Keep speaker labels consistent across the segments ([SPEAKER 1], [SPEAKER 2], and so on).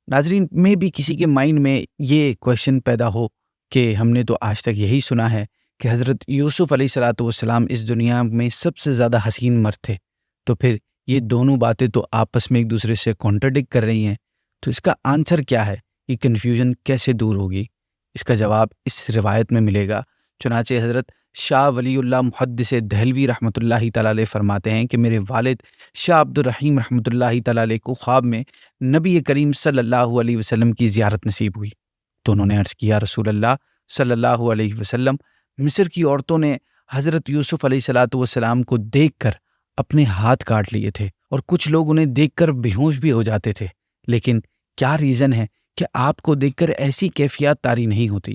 [SPEAKER 1] ناظرین میں بھی کسی کے مائنڈ میں یہ کویشچن پیدا ہو کہ ہم نے تو آج تک یہی سنا ہے کہ حضرت یوسف علیہ الصلاۃ والسلام اس دنیا میں سب سے زیادہ حسین مرد تھے، تو پھر یہ دونوں باتیں تو آپس میں ایک دوسرے سے کانٹرڈکٹ کر رہی ہیں، تو اس کا آنسر کیا ہے؟ یہ کنفیوژن کیسے دور ہوگی؟ اس کا جواب اس روایت میں ملے گا۔ چنانچہ حضرت شاہ ولی اللہ محدث دہلوی رحمۃ اللہ تعالیٰ علیہ فرماتے ہیں کہ میرے والد شاہ عبد الرحیم رحمۃ اللہ تعالیٰ علیہ کو خواب میں نبی کریم صلی اللہ علیہ وسلم کی زیارت نصیب ہوئی، تو انہوں نے عرض کیا رسول اللہ صلی اللہ علیہ وسلم، مصر کی عورتوں نے حضرت یوسف علیہ الصلاۃ والسلام کو دیکھ کر اپنے ہاتھ کاٹ لیے تھے، اور کچھ لوگ انہیں دیکھ کر بے ہوش بھی ہو جاتے تھے، لیکن کیا ریزن ہے کہ آپ کو دیکھ کر ایسی کیفیات طاری نہیں ہوتی؟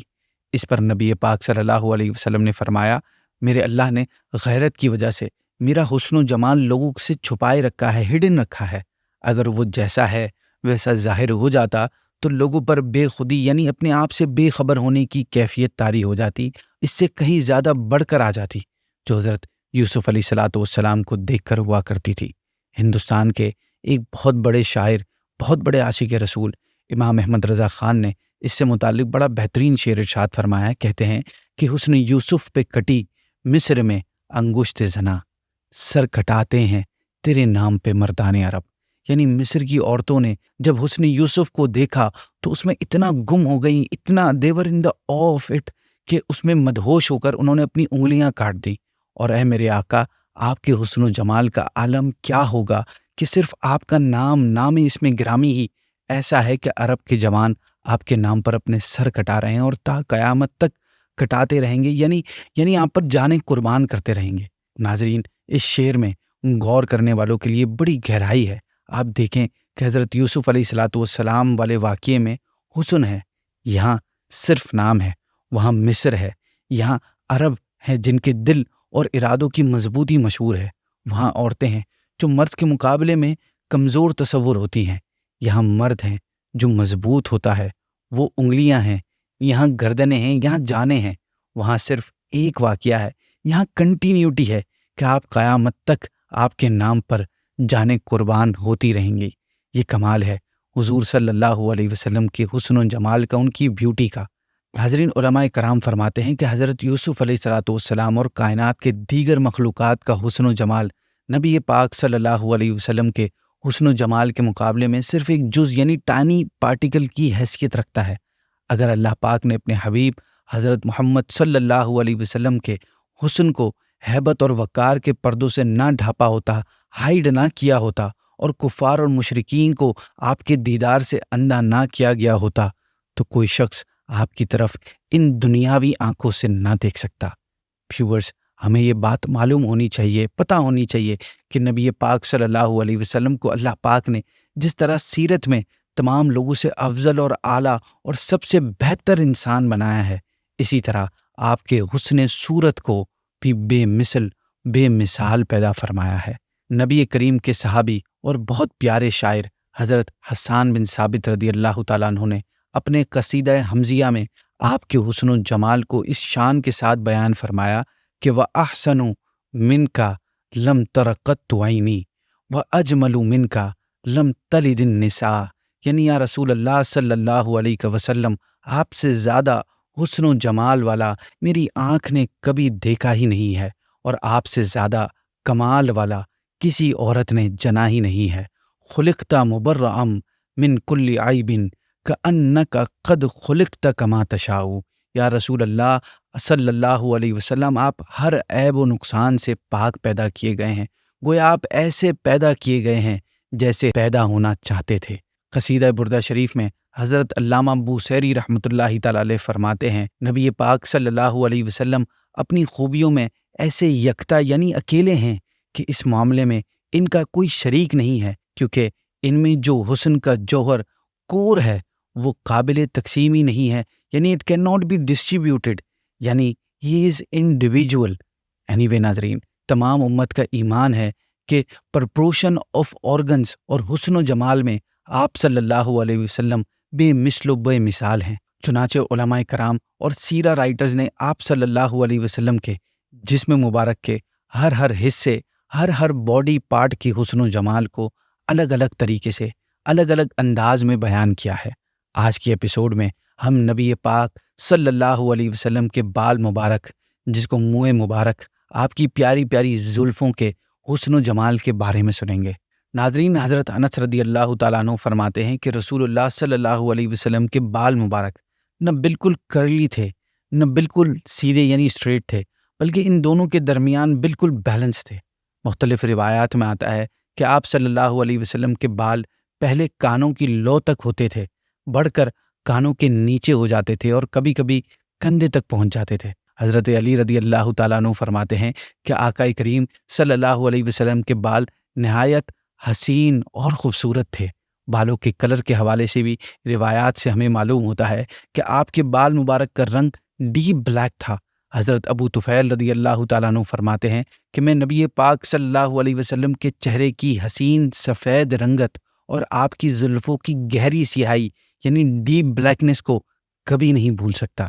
[SPEAKER 1] اس پر نبی پاک صلی اللہ علیہ وسلم نے فرمایا، میرے اللہ نے غیرت کی وجہ سے میرا حسن و جمال لوگوں سے چھپائے رکھا ہے، ہڈن رکھا ہے۔ اگر وہ جیسا ہے ویسا ظاہر ہو جاتا تو لوگوں پر بے خودی یعنی اپنے آپ سے بے خبر ہونے کی کیفیت طاری ہو جاتی، اس سے کہیں زیادہ بڑھ کر آ جاتی، جو حضرت یوسف علیہ الصلاۃ والسلام کو دیکھ کر ہوا کرتی تھی۔ ہندوستان کے ایک بہت بڑے شاعر، بہت بڑے عاشق رسول امام احمد رضا خان نے اس سے متعلق بڑا بہترین شعر ارشاد فرمایا۔ کہتے ہیں کہ حسن یوسف پہ کٹی مصر میں انگشت زنا، سر کٹاتے ہیں تیرے نام پہ مردان عرب۔ یعنی مصر کی عورتوں نے جب حسن یوسف کو دیکھا تو اس میں اتنا گم ہو گئیں، اتنا دیور ان دا آ آف اٹ، کہ اس میں مدہوش ہو کر انہوں نے اپنی انگلیاں کاٹ دیں۔ اور اے میرے آقا، آپ کے حسن و جمال کا عالم کیا ہوگا کہ صرف آپ کا نام اس میں گرامی ہی ایسا ہے کہ عرب کے جوان آپ کے نام پر اپنے سر کٹا رہے ہیں اور تا قیامت تک کٹاتے رہیں گے، یعنی آپ پر جانیں قربان کرتے رہیں گے۔ ناظرین، اس شعر میں غور کرنے والوں کے لیے بڑی گہرائی ہے۔ آپ دیکھیں کہ حضرت یوسف علیہ الصلاۃ والسلام والے واقعے میں حسن ہے، یہاں صرف نام ہے، وہاں مصر ہے، یہاں عرب ہیں جن کے دل اور ارادوں کی مضبوطی مشہور ہے، وہاں عورتیں ہیں جو مرد کے مقابلے میں کمزور تصور ہوتی ہیں، یہاں مرد ہیں جو مضبوط ہوتا ہے، وہ انگلیاں ہیں، یہاں گردنیں ہیں، یہاں جانیں ہیں، وہاں صرف ایک واقعہ ہے، یہاں کنٹینیوٹی ہے کہ آپ قیامت تک آپ کے نام پر جانیں قربان ہوتی رہیں گی۔ یہ کمال ہے حضور صلی اللہ علیہ وسلم کے حسن و جمال کا، ان کی بیوٹی کا۔ حاضرین، علماء کرام فرماتے ہیں کہ حضرت یوسف علیہ الصلاۃ والسلام اور کائنات کے دیگر مخلوقات کا حسن و جمال نبی پاک صلی اللہ علیہ وسلم کے حسن و جمال کے مقابلے میں صرف ایک جز یعنی ٹائنی پارٹیکل کی حیثیت رکھتا ہے۔ اگر اللہ پاک نے اپنے حبیب حضرت محمد صلی اللہ علیہ وسلم کے حسن کو ہیبت اور وقار کے پردوں سے نہ ڈھانپا ہوتا، ہائیڈ نہ کیا ہوتا، اور کفار اور مشرکین کو آپ کے دیدار سے اندھا نہ کیا گیا ہوتا، تو کوئی شخص آپ کی طرف ان دنیاوی آنکھوں سے نہ دیکھ سکتا۔ ویورز، ہمیں یہ بات معلوم ہونی چاہیے، پتہ ہونی چاہیے کہ نبی پاک صلی اللہ علیہ وسلم کو اللہ پاک نے جس طرح سیرت میں تمام لوگوں سے افضل اور اعلیٰ اور سب سے بہتر انسان بنایا ہے، اسی طرح آپ کے حسن صورت کو بھی بے مثل بے مثال پیدا فرمایا ہے۔ نبی کریم کے صحابی اور بہت پیارے شاعر حضرت حسان بن ثابت رضی اللہ تعالیٰ عنہ نے اپنے قصیدہ حمزیہ میں آپ کے حسن و جمال کو اس شان کے ساتھ بیان فرمایا کہ وَأَحْسَنُ مِنْكَ لَمْ تَرَ قَطُّ عَيْنِي وَأَجْمَلُ مِنْكَ لَمْ تَلِدِ النِّسَاء۔ یعنی یا رسول اللہ صلی اللہ علیہ وسلم، آپ سے زیادہ حسن و جمال والا میری آنکھ نے کبھی دیکھا ہی نہیں ہے، اور آپ سے زیادہ کمال والا کسی عورت نے جنا ہی نہیں ہے۔ خلقت مبرأ من کل عیب کأنک قد خلقت کما تشاء۔ یا رسول اللہ صلی اللہ علیہ وسلم، آپ ہر عیب و نقصان سے پاک پیدا کیے گئے ہیں، گویا آپ ایسے پیدا کیے گئے ہیں جیسے پیدا ہونا چاہتے تھے۔ قصیدہ بردہ شریف میں حضرت علامہ بوصیری رحمۃ اللہ تعالیٰ علیہ فرماتے ہیں، نبی پاک صلی اللہ علیہ وسلم اپنی خوبیوں میں ایسے یکتا یعنی اکیلے ہیں کہ اس معاملے میں ان کا کوئی شریک نہیں ہے، کیونکہ ان میں جو حسن کا جوہر کور ہے وہ قابل تقسیم ہی نہیں ہے، یعنی it can not be distributed, یعنی he is individual. Any way ناظرین، تمام امت کا ایمان ہے کہ پرپورشن آف آرگنز اور حسن و جمال میں آپ صلی اللہ علیہ وسلم بے مثل و بے مثال ہیں۔ چنانچہ علماء کرام اور سیرہ رائٹرز نے آپ صلی اللہ علیہ وسلم کے جسم مبارک کے ہر حصے، ہر باڈی پارٹ کی حسن و جمال کو الگ الگ طریقے سے الگ الگ انداز میں بیان کیا ہے۔ آج کی ایپیسوڈ میں ہم نبی پاک صلی اللہ علیہ وسلم کے بال مبارک، جس کو منہ مبارک، آپ کی پیاری پیاری زلفوں کے حسن و جمال کے بارے میں سنیں گے۔ ناظرین، حضرت انس رضی اللہ تعالیٰ عنہ فرماتے ہیں کہ رسول اللہ صلی اللہ علیہ وسلم کے بال مبارک نہ بالکل کرلی تھے، نہ بالکل سیدھے یعنی اسٹریٹ تھے، بلکہ ان دونوں کے درمیان بالکل بیلنس تھے۔ مختلف روایات میں آتا ہے کہ آپ صلی اللہ علیہ وسلم کے بال پہلے کانوں کی لو تک ہوتے تھے، بڑھ کر کانوں کے نیچے ہو جاتے تھے اور کبھی کبھی کندھے تک پہنچ جاتے تھے۔ حضرت علی رضی اللہ تعالیٰ عنہ فرماتے ہیں کہ آقا کریم صلی اللہ علیہ وسلم کے بال نہایت حسین اور خوبصورت تھے۔ بالوں کے کلر کے حوالے سے بھی روایات سے ہمیں معلوم ہوتا ہے کہ آپ کے بال مبارک کا رنگ ڈیپ بلیک تھا۔ حضرت ابو طفیل رضی اللہ تعالیٰ عنہ فرماتے ہیں کہ میں نبی پاک صلی اللہ علیہ وسلم کے چہرے کی حسین سفید رنگت اور آپ کی زلفوں کی گہری سیاہی یعنی ڈیپ بلیکنس کو کبھی نہیں بھول سکتا۔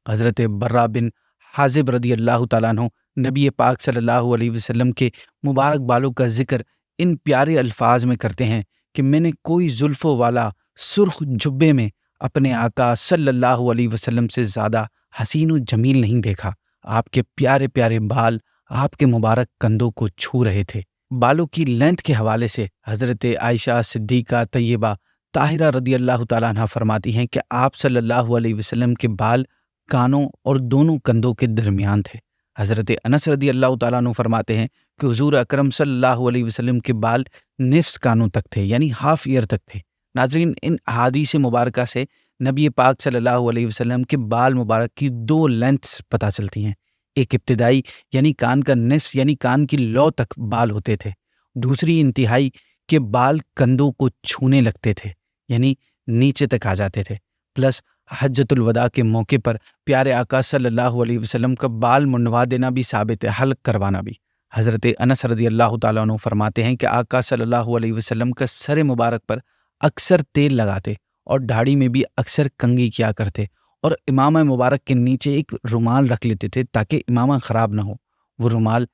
[SPEAKER 1] حضرت برا بن حازب رضی اللہ تعالیٰ عنہ نبی پاک صلی اللہ علیہ وسلم کے مبارک بالوں کا ذکر ان پیارے الفاظ میں کرتے ہیں کہ میں نے کوئی زلفوں والا سرخ جبے میں اپنے آقا صلی اللہ علیہ وسلم سے زیادہ حسین و جمیل نہیں دیکھا۔ آپ کے پیارے پیارے بال آپ کے مبارک کندھوں کو چھو رہے تھے۔ بالوں کی لینتھ کے حوالے سے حضرت عائشہ صدیقہ طیبہ طاہرہ رضی اللہ تعالیٰ عنہ فرماتی ہیں کہ آپ صلی اللہ علیہ وسلم کے بال کانوں اور دونوں کندھوں کے درمیان تھے۔ حضرت انس رضی اللہ تعالیٰ عنہ فرماتے ہیں کہ حضور اکرم صلی اللہ علیہ وسلم کے بال نصف کانوں تک تھے یعنی ہاف ایئر تک تھے۔ ناظرین، ان احادیث مبارکہ سے نبی پاک صلی اللہ علیہ وسلم کے بال مبارک کی دو لینتھس پتہ چلتی ہیں۔ ایک ابتدائی یعنی کان کا نصف یعنی کان کی لو تک بال ہوتے تھے، دوسری انتہائی کے بال کندھوں کو چھونے لگتے تھے یعنی نیچے تک آ جاتے تھے۔ پلس حجۃ الوداع کے موقع پر پیارے آقا صلی اللہ علیہ وسلم کا بال منڈوا دینا بھی ثابت ہے، حلق کروانا بھی۔ حضرت انس رضی اللہ تعالیٰ عنہ فرماتے ہیں کہ آقا صلی اللہ علیہ وسلم کا سر مبارک پر اکثر تیل لگاتے اور داڑھی میں بھی اکثر کنگھی کیا کرتے، اور امامہ مبارک کے نیچے ایک رومال رکھ لیتے تھے تاکہ امامہ خراب نہ ہو۔ وہ رومال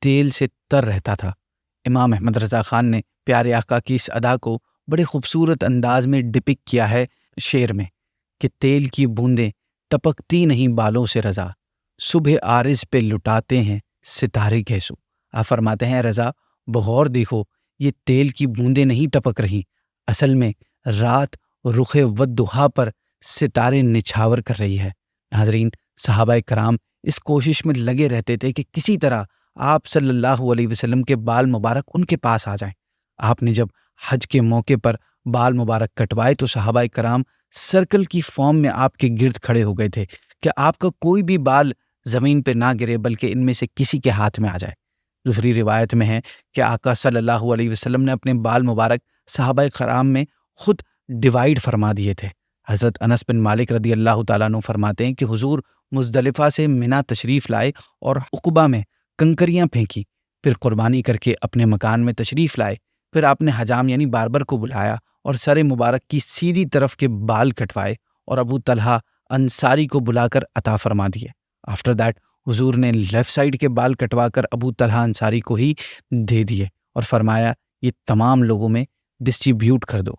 [SPEAKER 1] تیل سے تر رہتا تھا۔ امام احمد رضا خان نے پیارے آقا کی اس ادا کو بڑے خوبصورت انداز میں ڈپک کیا ہے شعر میں کہ تیل کی بوندیں ٹپکتی نہیں بالوں سے رضا، صبح عارض پہ لٹاتے ہیں ستارے گیسو۔ آپ فرماتے ہیں رضا بغور دیکھو، یہ تیل کی بوندیں نہیں ٹپک رہی، اصل میں رات رخ ودھا پر ستارے نچھاور کر رہی ہے۔ ناظرین، صحابہ کرام اس کوشش میں لگے رہتے تھے کہ کسی طرح آپ صلی اللہ علیہ وسلم کے بال مبارک ان کے پاس آ جائیں۔ آپ نے جب حج کے موقع پر بال مبارک کٹوائے تو صحابہ کرام سرکل کی فارم میں آپ کے گرد کھڑے ہو گئے تھے کہ آپ کا کوئی بھی بال زمین پہ نہ گرے بلکہ ان میں سے کسی کے ہاتھ میں آ جائے۔ دوسری روایت میں ہے کہ آقا صلی اللہ علیہ وسلم نے اپنے بال مبارک صحابہ کرام میں خود ڈیوائیڈ فرما دیے تھے۔ حضرت انس بن مالک رضی اللہ تعالیٰ عنہ فرماتے ہیں کہ حضور مزدلفہ سے منا تشریف لائے اور عقبہ میں کنکریاں پھینکی، پھر قربانی کر کے اپنے مکان میں تشریف لائے، پھر آپ نے حجام یعنی باربر کو بلایا اور سر مبارک کی سیدھی طرف کے بال کٹوائے اور ابو طلحہ انصاری کو بلا کر عطا فرما دیے۔ آفٹر دیٹ حضور نے لیفٹ سائڈ کے بال کٹوا کر ابو طلحہ انصاری کو ہی دے دیے اور فرمایا یہ تمام لوگوں میں ڈسٹریبیوٹ کر دو۔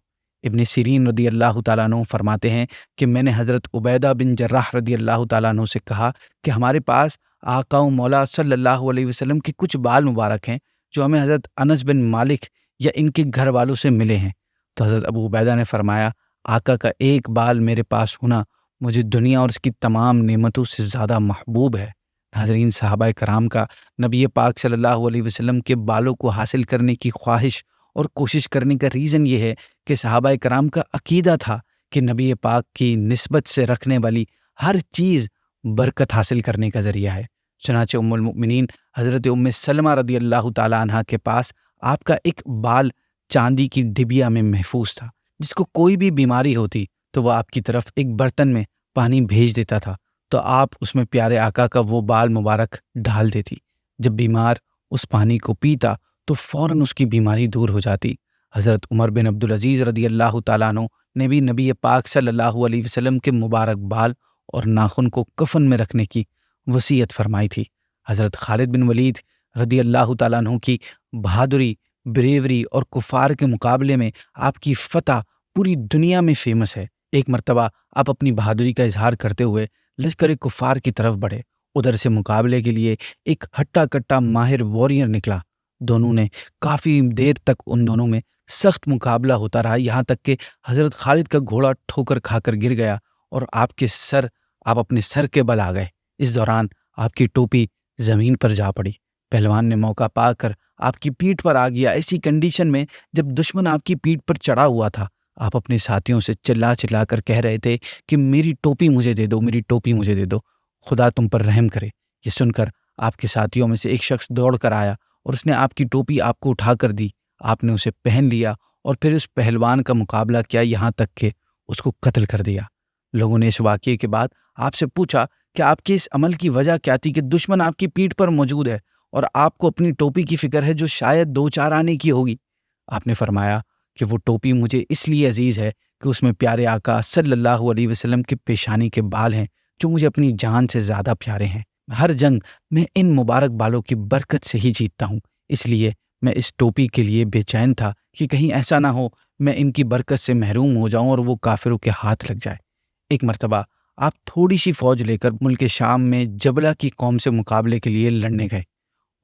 [SPEAKER 1] ابن سیرین رضی اللہ تعالیٰ عنہ فرماتے ہیں کہ میں نے حضرت عبیدہ بن جراح رضی اللہ تعالیٰ عنہ سے کہا کہ ہمارے پاس آقا و مولا صلی اللہ علیہ وسلم کے کچھ بال مبارک ہیں جو ہمیں حضرت انس بن مالک یا ان کے گھر والوں سے ملے ہیں۔ تو حضرت ابو عبیدہ نے فرمایا آقا کا ایک بال میرے پاس ہونا مجھے دنیا اور اس کی تمام نعمتوں سے زیادہ محبوب ہے۔ ناظرین، صحابہ کرام کا نبی پاک صلی اللہ علیہ وسلم کے بالوں کو حاصل کرنے کی خواہش اور کوشش کرنے کا ریزن یہ ہے کہ صحابہ کرام کا عقیدہ تھا کہ نبی پاک کی نسبت سے رکھنے والی ہر چیز برکت حاصل کرنے کا ذریعہ ہے۔ چنانچہ ام المؤمنین حضرت ام سلمہ رضی اللہ تعالیٰ عنہ کے پاس آپ کا ایک بال چاندی کی ڈبیا میں محفوظ تھا، جس کو کوئی بھی بیماری ہوتی تو وہ آپ کی طرف ایک برتن میں پانی بھیج دیتا تھا تو آپ اس میں پیارے آقا کا وہ بال مبارک ڈال دیتی۔ جب بیمار اس پانی کو پیتا تو فوراً اس کی بیماری دور ہو جاتی۔ حضرت عمر بن عبدالعزیز رضی اللہ تعالیٰ عنہ نے بھی نبی پاک صلی اللہ علیہ وسلم کے مبارک بال اور ناخن کو کفن میں رکھنے کی وصیت فرمائی تھی۔ حضرت خالد بن ولید رضی اللہ تعالیٰ عنہ کی بہادری بریوری اور کفار کے مقابلے میں آپ کی فتح پوری دنیا میں فیمس ہے۔ ایک مرتبہ آپ اپنی بہادری کا اظہار کرتے ہوئے لشکر کفار کی طرف بڑھے۔ ادھر سے مقابلے کے لیے ایک ہٹا کٹا ماہر واریر نکلا۔ دونوں نے کافی دیر تک ان دونوں میں سخت مقابلہ ہوتا رہا، یہاں تک کہ حضرت خالد کا گھوڑا ٹھوکر کھا کر گر گیا اور آپ اپنے سر کے بل آ گئے۔ اس دوران آپ کی ٹوپی زمین پر جا پڑی۔ پہلوان نے موقع پا کر آپ کی پیٹھ پر آ گیا۔ ایسی کنڈیشن میں جب دشمن آپ کی پیٹھ پر چڑھا ہوا تھا، آپ اپنے ساتھیوں سے چلا چلا کر کہہ رہے تھے کہ میری ٹوپی مجھے دے دو، میری ٹوپی مجھے دے دو، خدا تم پر رحم کرے۔ یہ سن کر آپ کے ساتھیوں میں سے ایک شخص دوڑ کر آیا اور اس نے آپ کی ٹوپی آپ کو اٹھا کر دی۔ آپ نے اسے پہن لیا اور پھر اس پہلوان کا مقابلہ کیا، یہاں تک کہ اس کو قتل کر دیا۔ لوگوں نے اس واقعے کے بعد آپ سے پوچھا کہ آپ کے اس عمل کی وجہ کیا تھی کہ دشمن آپ کی پیٹھ پر موجود ہے اور آپ کو اپنی ٹوپی کی فکر ہے جو شاید 2-4 آنے کی ہوگی۔ آپ نے فرمایا کہ وہ ٹوپی مجھے اس لیے عزیز ہے کہ اس میں پیارے آقا صلی اللہ علیہ وسلم کے پیشانی کے بال ہیں جو مجھے اپنی جان سے زیادہ پیارے ہیں۔ ہر جنگ میں ان مبارک بالوں کی برکت سے ہی جیتتا ہوں، اس لیے میں اس ٹوپی کے لیے بے چین تھا کہ کہیں ایسا نہ ہو میں ان کی برکت سے محروم ہو جاؤں اور وہ کافروں کے ہاتھ لگ جائے۔ ایک مرتبہ آپ تھوڑی سی فوج لے کر ملک شام میں جبلہ کی قوم سے مقابلے کے لیے لڑنے گئے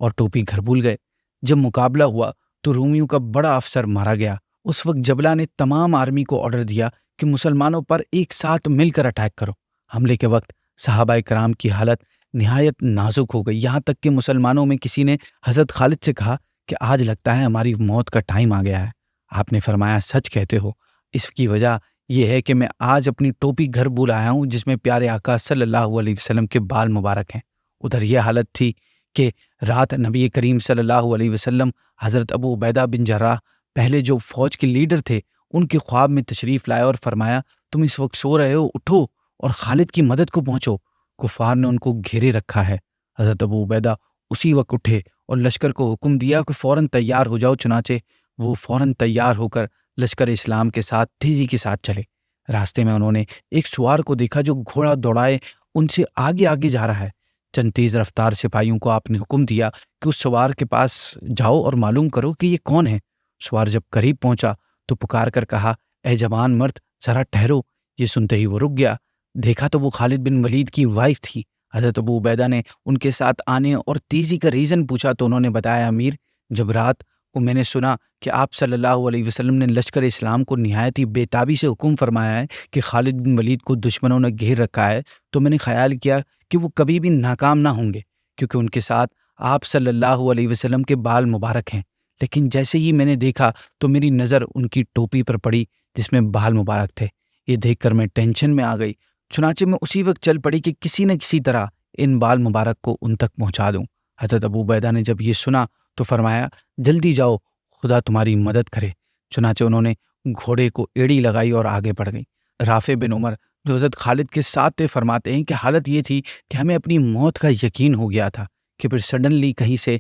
[SPEAKER 1] اور ٹوپی گھر بھول گئے۔ جب مقابلہ ہوا تو رومیوں کا بڑا افسر مارا گیا۔ اس وقت جبلہ نے تمام آرمی کو آرڈر دیا کہ مسلمانوں پر ایک ساتھ مل کر اٹیک کرو۔ حملے کے وقت صحابہ کرام کی حالت نہایت نازک ہو گئی، یہاں تک کہ مسلمانوں میں کسی نے حضرت خالد سے کہا کہ آج لگتا ہے ہماری موت کا ٹائم آ گیا ہے۔ آپ نے فرمایا سچ کہتے ہو، اس کی وجہ یہ ہے کہ میں آج اپنی ٹوپی گھر بھول آیا ہوں جس میں پیارے آقا صلی اللہ علیہ وسلم کے بال مبارک ہیں۔ ادھر یہ حالت تھی کہ رات نبی کریم صلی اللہ علیہ وسلم حضرت ابو عبیدہ بن جراح پہلے جو فوج کے لیڈر تھے ان کے خواب میں تشریف لائے اور فرمایا تم اس وقت سو رہے ہو، اٹھو اور خالد کی مدد کو پہنچو، کفار نے ان کو گھیرے رکھا ہے۔ حضرت ابو عبیدہ اسی وقت اٹھے اور لشکر کو حکم دیا کہ فوراً تیار ہو جاؤ، چنانچہ وہ فوراً تیار ہو کر لشکر اسلام کے ساتھ تیزی کے ساتھ چلے۔ راستے میں انہوں نے ایک سوار کو دیکھا جو گھوڑا دوڑائے ان سے آگے آگے جا رہا ہے۔ چند تیز رفتار سپاہیوں کو آپ نے حکم دیا کہ اس سوار کے پاس جاؤ اور معلوم کرو کہ یہ کون ہے۔ سوار جب قریب پہنچا تو پکار کر کہا اے جوان مرد ذرا ٹھہرو۔ یہ سنتے ہی وہ رک گیا۔ دیکھا تو وہ خالد بن ولید کی وائف تھی۔ حضرت ابو عبیدہ نے ان کے ساتھ آنے اور تیزی کا ریزن پوچھا تو انہوں نے بتایا امیر، جب رات کو میں نے سنا کہ آپ صلی اللہ علیہ وسلم نے لشکر اسلام کو نہایت ہی بے تابی سے حکم فرمایا ہے کہ خالد بن ولید کو دشمنوں نے گھیر رکھا ہے، تو میں نے خیال کیا کہ وہ کبھی بھی ناکام نہ ہوں گے کیونکہ ان کے ساتھ آپ صلی اللہ علیہ وسلم کے بال مبارک ہیں۔ لیکن جیسے ہی میں نے دیکھا تو میری نظر ان کی ٹوپی پر پڑی جس میں بال مبارک تھے۔ یہ دیکھ کر میں ٹینشن میں آ گئی، چنانچہ میں اسی وقت چل پڑی کہ کسی نہ کسی طرح ان بال مبارک کو ان تک پہنچا دوں۔ حضرت ابو عبیدہ نے جب یہ سنا تو فرمایا جلدی جاؤ، خدا تمہاری مدد کرے۔ چنانچہ انہوں نے گھوڑے کو ایڑی لگائی اور آگے بڑھ گئی۔ رافع بن عمر جو حضرت خالد کے ساتھ تھے فرماتے ہیں کہ حالت یہ تھی کہ ہمیں اپنی موت کا یقین ہو گیا تھا کہ پھر سڈنلی کہیں سے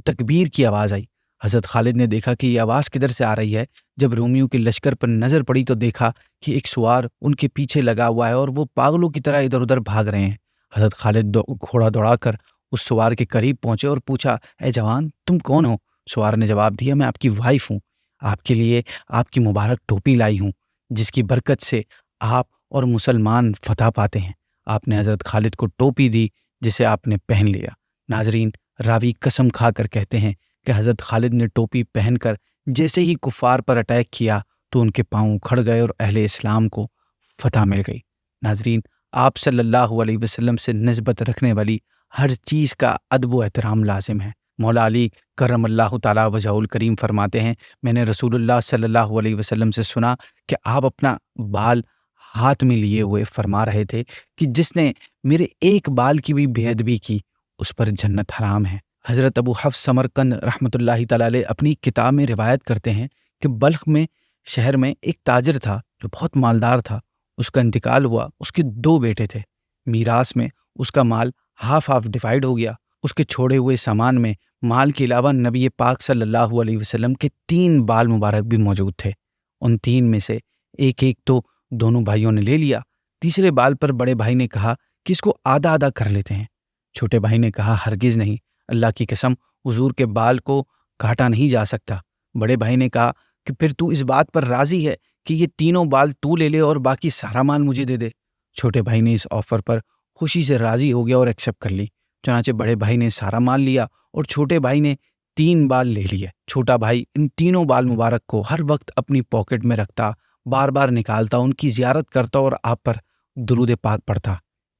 [SPEAKER 1] تکبیر کی آواز آئی۔ حضرت خالد نے دیکھا کہ یہ آواز کدھر سے آ رہی ہے۔ جب رومیوں کے لشکر پر نظر پڑی تو دیکھا کہ ایک سوار ان کے پیچھے لگا ہوا ہے اور وہ پاگلوں کی طرح ادھر ادھر بھاگ رہے ہیں۔ حضرت خالد گھوڑا دوڑا کر اس سوار کے قریب پہنچے اور پوچھا اے جوان تم کون ہو؟ سوار نے جواب دیا میں آپ کی وائف ہوں، آپ کے لیے آپ کی مبارک ٹوپی لائی ہوں جس کی برکت سے آپ اور مسلمان فتح پاتے ہیں۔ آپ نے حضرت خالد کو ٹوپی دی جسے آپ نے پہن لیا۔ ناظرین، راوی قسم کھا کر کہتے ہیں کہ حضرت خالد نے ٹوپی پہن کر جیسے ہی کفار پر اٹیک کیا تو ان کے پاؤں کھڑ گئے اور اہل اسلام کو فتح مل گئی۔ ناظرین، آپ صلی اللہ علیہ وسلم سے نسبت رکھنے والی ہر چیز کا ادب و احترام لازم ہے۔ مولا علی کرم اللہ تعالیٰ وجہہ الکریم فرماتے ہیں میں نے رسول اللہ صلی اللہ علیہ وسلم سے سنا کہ آپ اپنا بال ہاتھ میں لیے ہوئے فرما رہے تھے کہ جس نے میرے ایک بال کی بھی بے ادبی کی اس پر جنت حرام ہے۔ حضرت ابو حفص سمرقند رحمۃ اللہ تعالیٰ علیہ اپنی کتاب میں روایت کرتے ہیں کہ بلخ میں شہر میں ایک تاجر تھا جو بہت مالدار تھا۔ اس کا انتقال ہوا، اس کے 2 بیٹے تھے۔ میراث میں اس کا مال ہاف ڈیوائیڈ ہو گیا۔ اس کے چھوڑے ہوئے سامان میں مال کے علاوہ نبی پاک صلی اللہ علیہ وسلم کے 3 بال مبارک بھی موجود تھے۔ ان 3 میں سے ایک تو دونوں بھائیوں نے لے لیا۔ تیسرے بال پر بڑے بھائی نے کہا کہ اس کو آدھا آدھا کر لیتے ہیں۔ چھوٹے بھائی نے کہا ہرگز نہیں، اللہ کی قسم حضور کے بال کو کاٹا نہیں جا سکتا۔ بڑے بھائی نے کہا کہ پھر تو اس بات پر راضی ہے کہ یہ تینوں بال تو لے لے اور باقی سارا مال مجھے دے دے؟ چھوٹے بھائی نے اس آفر پر خوشی سے راضی ہو گیا اور ایکسیپٹ کر لی۔ چنانچہ بڑے بھائی نے سارا مال لیا اور چھوٹے بھائی نے 3 بال لے لیے۔ چھوٹا بھائی ان تینوں بال مبارک کو ہر وقت اپنی پاکٹ میں رکھتا، بار بار نکالتا، ان کی زیارت کرتا اور آپ پر درود پاک پڑھتا۔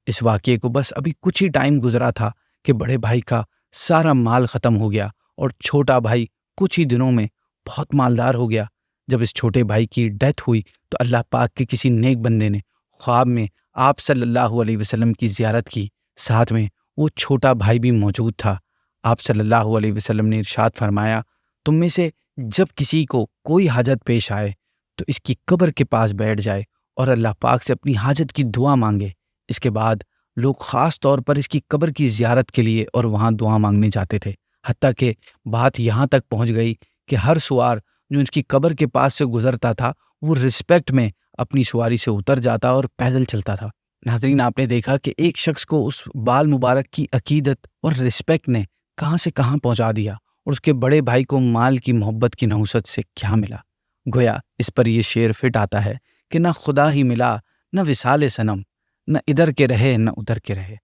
[SPEAKER 1] اس واقعے کو بس ابھی کچھ ہی ٹائم گزرا تھا کہ بڑے بھائی کا سارا مال ختم ہو گیا اور چھوٹا بھائی کچھ ہی دنوں میں بہت مالدار ہو گیا۔ جب اس چھوٹے بھائی کی ڈیتھ ہوئی تو اللہ پاک کے کسی نیک بندے نے خواب میں آپ صلی اللہ علیہ وسلم کی زیارت کی، ساتھ میں وہ چھوٹا بھائی بھی موجود تھا۔ آپ صلی اللہ علیہ وسلم نے ارشاد فرمایا، تم میں سے جب کسی کو کوئی حاجت پیش آئے تو اس کی قبر کے پاس بیٹھ جائے اور اللہ پاک سے اپنی حاجت کی دعا مانگے۔ اس کے بعد لوگ خاص طور پر اس کی قبر کی زیارت کے لیے اور وہاں دعا مانگنے جاتے تھے، حتیٰ کہ بات یہاں تک پہنچ گئی کہ ہر سوار جو اس کی قبر کے پاس سے گزرتا تھا وہ رسپیکٹ میں اپنی سواری سے اتر جاتا اور پیدل چلتا تھا۔ ناظرین، آپ نے دیکھا کہ ایک شخص کو اس بال مبارک کی عقیدت اور رسپیکٹ نے کہاں سے کہاں پہنچا دیا، اور اس کے بڑے بھائی کو مال کی محبت کی نحوست سے کیا ملا۔ گویا اس پر یہ شعر فٹ آتا ہے کہ نہ خدا ہی ملا نہ وصال صنم، نہ ادھر کے رہے نہ ادھر کے رہے۔